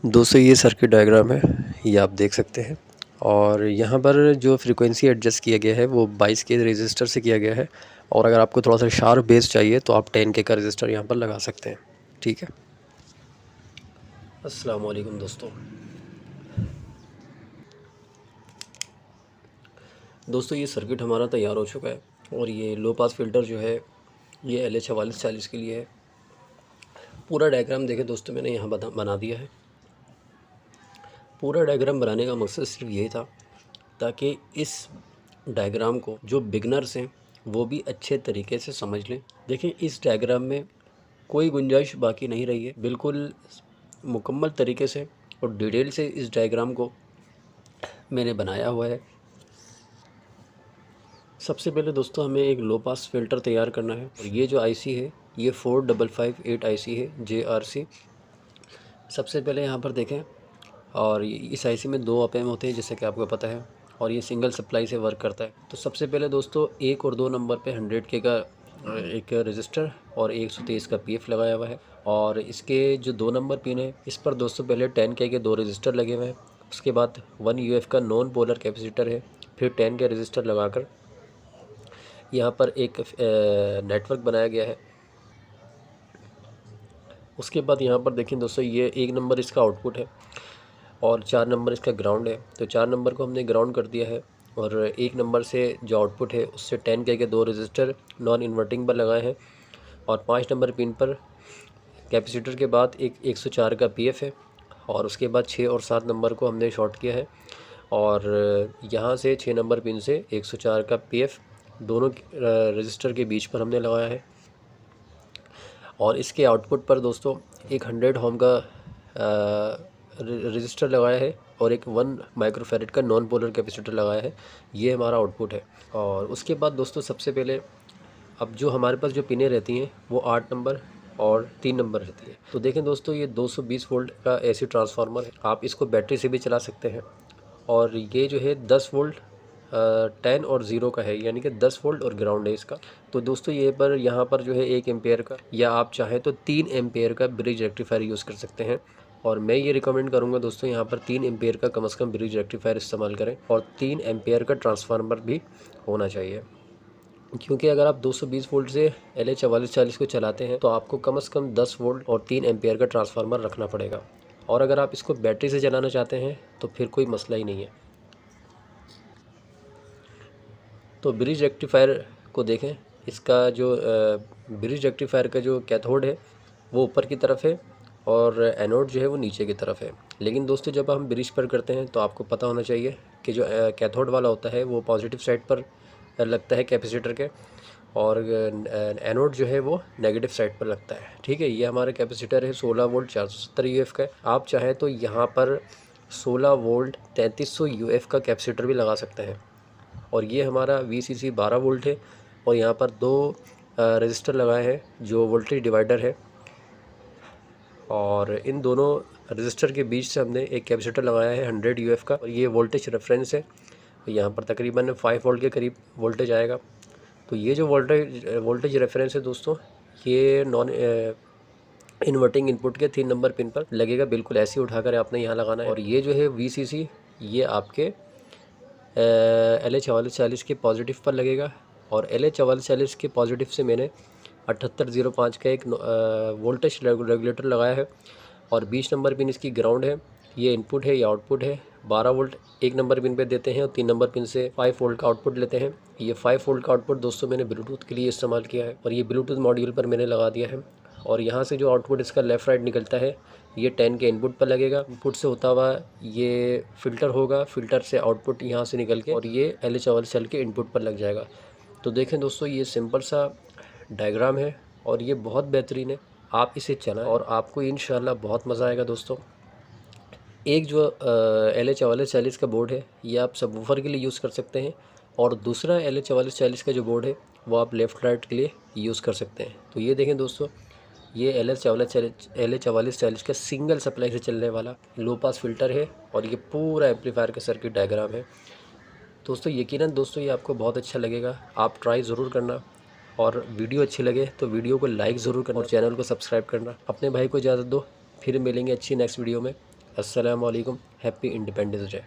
दोस्तों ये circuit diagram है, ये आप देख सकते हैं। और यहाँ पर जो फ्रीक्वेंसी एडजस्ट किया गया है वो 22 के रजिस्टर से किया गया है। और अगर आपको थोड़ा सा शार्प बेस चाहिए तो आप 10 के का रजिस्टर यहाँ पर लगा सकते हैं। ठीक है। अस्सलाम वालेकुम दोस्तों ये सर्किट हमारा तैयार हो चुका है। और ये लो पास फ़िल्टर जो है ये LH4440 के लिए है। पूरा डायग्राम देखें दोस्तों, मैंने यहाँ बना दिया है। पूरा डायग्राम बनाने का मकसद सिर्फ यही था ताकि इस डायग्राम को जो बिगनर्स हैं वो भी अच्छे तरीके से समझ लें। देखिए इस डायग्राम में कोई गुंजाइश बाकी नहीं रही है, बिल्कुल मुकम्मल तरीके से और डिटेल से इस डायग्राम को मैंने बनाया हुआ है। सबसे पहले दोस्तों हमें एक लो पास फ़िल्टर तैयार करना है। और ये जो आईसी है ये 4558 आईसी है JRC। सबसे पहले यहाँ पर देखें, और इस आईसी में 2 ऑप एम्प होते हैं जैसे कि आपको पता है, और ये सिंगल सप्लाई से वर्क करता है। तो सबसे पहले दोस्तों 1 और 2 नंबर पे 100 के का एक रजिस्टर और 123 का PF लगाया हुआ है। और इसके जो 2 नंबर पिन है इस पर दोस्तों पहले 10 के 2 रजिस्टर लगे हुए हैं। उसके बाद 1 UF का नॉन पोलर कैपेसिटर है। फिर 10 के रजिस्टर लगाकर यहाँ पर एक नेटवर्क बनाया गया है। उसके बाद यहाँ पर देखें दोस्तों, ये 1 नंबर इसका आउटपुट है और 4 नंबर इसका ग्राउंड है। तो 4 नंबर को हमने ग्राउंड कर दिया है। और 1 नंबर से जो आउटपुट है उससे 10 के 2 रजिस्टर नॉन इन्वर्टिंग पर लगाए हैं। और 5 नंबर पिन पर कैपेसिटर के बाद एक 104 का PF है। और उसके बाद 6 और 7 नंबर को हमने शॉर्ट किया है। और यहाँ से 6 नंबर पिन से 104 का PF दोनों रजिस्टर के बीच पर हमने लगाया है। और इसके आउटपुट पर दोस्तों एक 100 ओम का रजिस्टर लगाया है और एक 1 माइक्रोफैरड का नॉन पोलर कैपेसिटर लगाया है। ये हमारा आउटपुट है। और उसके बाद दोस्तों सबसे पहले अब जो हमारे पास जो पिनें रहती हैं वो 8 नंबर और 3 नंबर रहती है। तो देखें दोस्तों ये 220 वोल्ट का AC ट्रांसफार्मर है। आप इसको बैटरी से भी चला सकते हैं। और ये जो है 10 वोल्ट 10 और 0 का है, यानी कि 10 वोल्ट और ग्राउंड है इसका। तो दोस्तों यहाँ पर जो है 1 एम्पेयर का या आप चाहें तो 3 एम्पेयर का ब्रिज रेक्टिफायर यूज़ कर सकते हैं। और मैं ये रिकमेंड करूँगा दोस्तों यहाँ पर 3 एम्पेयर का कम से कम ब्रिज रेक्टिफायर इस्तेमाल करें और 3 एम्पेयर का ट्रांसफार्मर भी होना चाहिए। क्योंकि अगर आप 220 वोल्ट से LH4440 को चलाते हैं तो आपको कम से कम 10 वोल्ट और 3 एम्पेयर का ट्रांसफार्मर रखना पड़ेगा। और अगर आप इसको बैटरी से चलाना चाहते हैं तो फिर कोई मसला ही नहीं है। तो ब्रिज रेक्टिफायर को देखें, इसका जो ब्रिज रेक्टिफायर का जो कैथोड है वो ऊपर की तरफ है और एनोड जो है वो नीचे की तरफ है। लेकिन दोस्तों जब हम ब्रिज पर करते हैं तो आपको पता होना चाहिए कि जो कैथोड वाला होता है वो पॉजिटिव साइड पर लगता है कैपेसिटर के, और एनोड जो है वो नेगेटिव साइड पर लगता है। ठीक है, ये हमारा कैपेसिटर है 16 वोल्ट 470 UF का। आप चाहें तो यहाँ पर 16 वोल्ट 3300 UF का कैपेसिटर भी लगा सकते हैं। और ये हमारा VCC 12 वोल्ट है। और यहाँ पर 2 रजिस्टर लगाए हैं जो वोल्टेज डिवाइडर है। और इन दोनों रजिस्टर के बीच से हमने एक कैपेसिटर लगाया है 100 UF का, और ये वोल्टेज रेफरेंस है। यहाँ पर तकरीबन 5 वोल्ट के करीब वोल्टेज आएगा। तो ये जो वोल्टेज रेफरेंस है दोस्तों ये नॉन इन्वर्टिंग इनपुट के 3 नंबर पिन पर लगेगा। बिल्कुल ऐसे ही उठाकर आपने यहाँ लगाना है। और ये जो है VCC ये आपके LH4440 के पॉजिटिव पर लगेगा। और LH4440 के पॉजिटिव से मैंने 7805 का एक वोल्टेज रेगुलेटर लगाया है। और 20 नंबर पिन इसकी ग्राउंड है। ये इनपुट है, ये आउटपुट है। 12 वोल्ट 1 नंबर पिन पे देते हैं और 3 नंबर पिन से 5 वोल्ट का आउटपुट लेते हैं। ये 5 वोल्ट का आउटपुट दोस्तों मैंने ब्लूटूथ के लिए इस्तेमाल किया है और ये ब्लूटूथ मॉड्यूल पर मैंने लगा दिया है। और यहाँ से जो आउटपुट इसका लेफ़्ट राइट निकलता है ये 10 के इनपुट पर लगेगा। इनपुट से होता हुआ ये फ़िल्टर होगा, फ़िल्टर से आउटपुट यहाँ से निकल के और ये LH सेल के इनपुट पर लग जाएगा। तो देखें दोस्तों, ये सिंपल सा डायग्राम है और ये बहुत बेहतरीन है। आप इसे चलाएं और आपको इंशाल्लाह बहुत मज़ा आएगा दोस्तों। एक जो LH4440 का बोर्ड है, ये आप सबवूफर के लिए यूज़ कर सकते हैं और दूसरा LH4440 का जो बोर्ड है वो आप लेफ़्ट राइट के लिए यूज़ कर सकते हैं। तो ये देखें दोस्तों, ये LH4440 का सिंगल सप्लाई से चलने वाला लो पास फ़िल्टर है और ये पूरा एम्पलीफायर का सर्किट डायग्राम है। दोस्तों यकीनन दोस्तों ये आपको बहुत अच्छा लगेगा, आप ट्राई ज़रूर करना और वीडियो अच्छी लगे तो वीडियो को लाइक ज़रूर करना और चैनल को सब्सक्राइब करना। अपने भाई को इजाज़त दो, फिर मिलेंगे अच्छी नेक्स्ट वीडियो में। अस्सलाम वालेकुम, हैप्पी इंडिपेंडेंस डे।